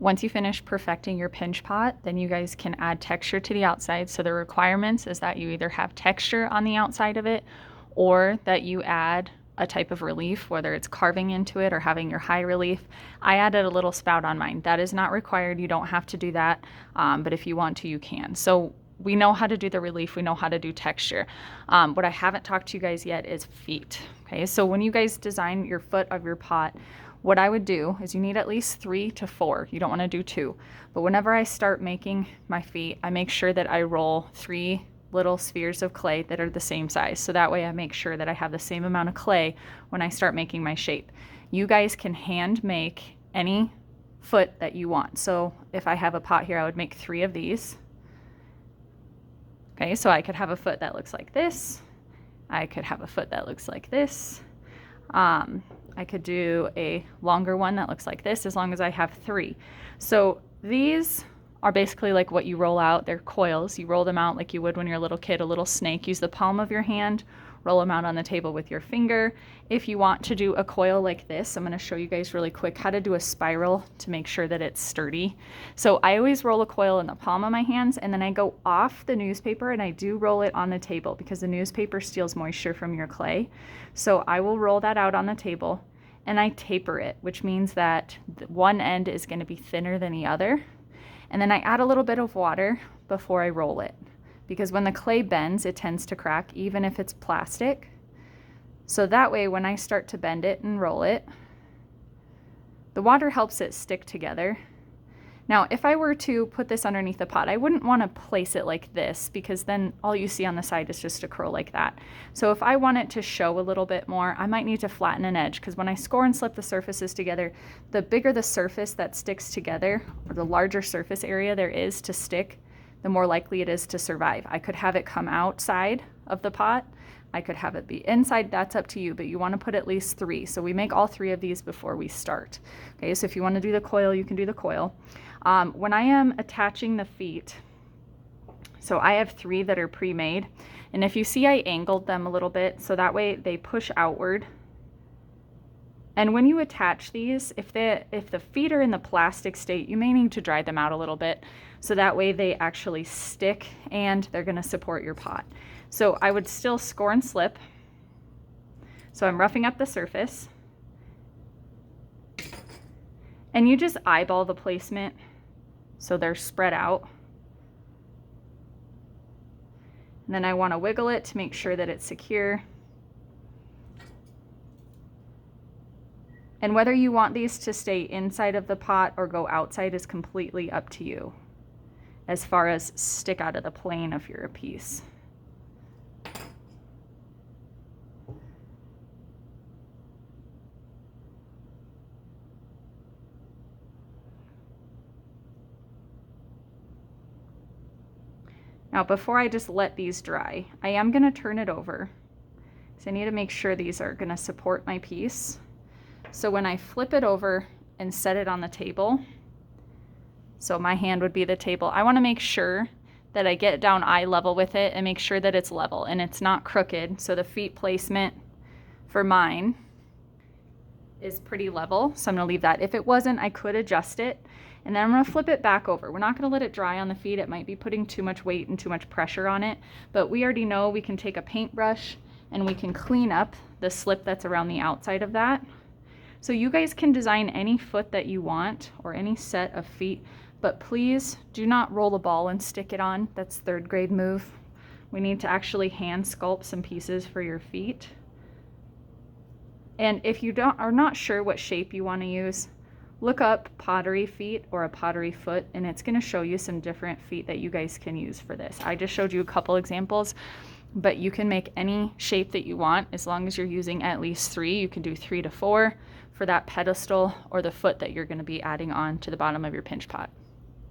Once you finish perfecting your pinch pot, then you guys can add texture to the outside. So the requirements is that you either have texture on the outside of it or that you add a type of relief, whether it's carving into it or having your high relief. I added a little spout on mine. That is not required. You don't have to do that, but if you want to, you can. So we know how to do the relief. We know how to do texture. What I haven't talked to you guys yet is feet. Okay, so when you guys design your foot of your pot, what I would do is you need at least 3 to 4. You don't want to do 2. But whenever I start making my feet, I make sure that I roll 3 little spheres of clay that are the same size. So that way I make sure that I have the same amount of clay when I start making my shape. You guys can hand make any foot that you want. So if I have a pot here, I would make 3 of these. Okay, so I could have a foot that looks like this. I could have a foot that looks like this. I could do a longer one that looks like this as long as I have 3. So these are basically like what you roll out. They're coils. You roll them out like you would when you're a little kid, a little snake. Use the palm of your hand, roll them out on the table with your finger. If you want to do a coil like this, I'm going to show you guys really quick how to do a spiral to make sure that it's sturdy. So I always roll a coil in the palm of my hands, and then I go off the newspaper and I do roll it on the table because the newspaper steals moisture from your clay. So I will roll that out on the table and I taper it, which means that one end is going to be thinner than the other. And then I add a little bit of water before I roll it, because when the clay bends, it tends to crack, even if it's plastic. So that way, when I start to bend it and roll it, the water helps it stick together. Now, if I were to put this underneath the pot, I wouldn't want to place it like this, because then all you see on the side is just a curl like that. So if I want it to show a little bit more, I might need to flatten an edge, because when I score and slip the surfaces together, the bigger the surface that sticks together, or the larger surface area there is to stick, the more likely it is to survive. I could have it come outside of the pot. I could have it be inside. That's up to you, but you want to put at least 3. So we make all 3 of these before we start. Okay, so if you want to do the coil, you can do the coil. When I am attaching the feet, so I have 3 that are pre-made, and if you see, I angled them a little bit so that way they push outward. And when you attach these, if the feet are in the plastic state, you may need to dry them out a little bit so that way they actually stick and they're going to support your pot. So I would still score and slip. So I'm roughing up the surface. And you just eyeball the placement so they're spread out. And then I want to wiggle it to make sure that it's secure. And whether you want these to stay inside of the pot or go outside is completely up to you, as far as stick out of the plane of your piece. Now, before I just let these dry, I am going to turn it over. So I need to make sure these are going to support my piece. So when I flip it over and set it on the table, so my hand would be the table, I want to make sure that I get down eye level with it and make sure that it's level and it's not crooked. So the feet placement for mine is pretty level, so I'm going to leave that. If it wasn't, I could adjust it. And then I'm going to flip it back over. We're not going to let it dry on the feet. It might be putting too much weight and too much pressure on it, but we already know we can take a paintbrush and we can clean up the slip that's around the outside of that. So you guys can design any foot that you want or any set of feet, but please do not roll the ball and stick it on. That's 3rd grade move. We need to actually hand sculpt some pieces for your feet. And if you are not sure what shape you want to use, look up pottery feet or a pottery foot, and it's going to show you some different feet that you guys can use for this. I just showed you a couple examples, but you can make any shape that you want as long as you're using at least 3. You can do 3 to 4 for that pedestal or the foot that you're going to be adding on to the bottom of your pinch pot.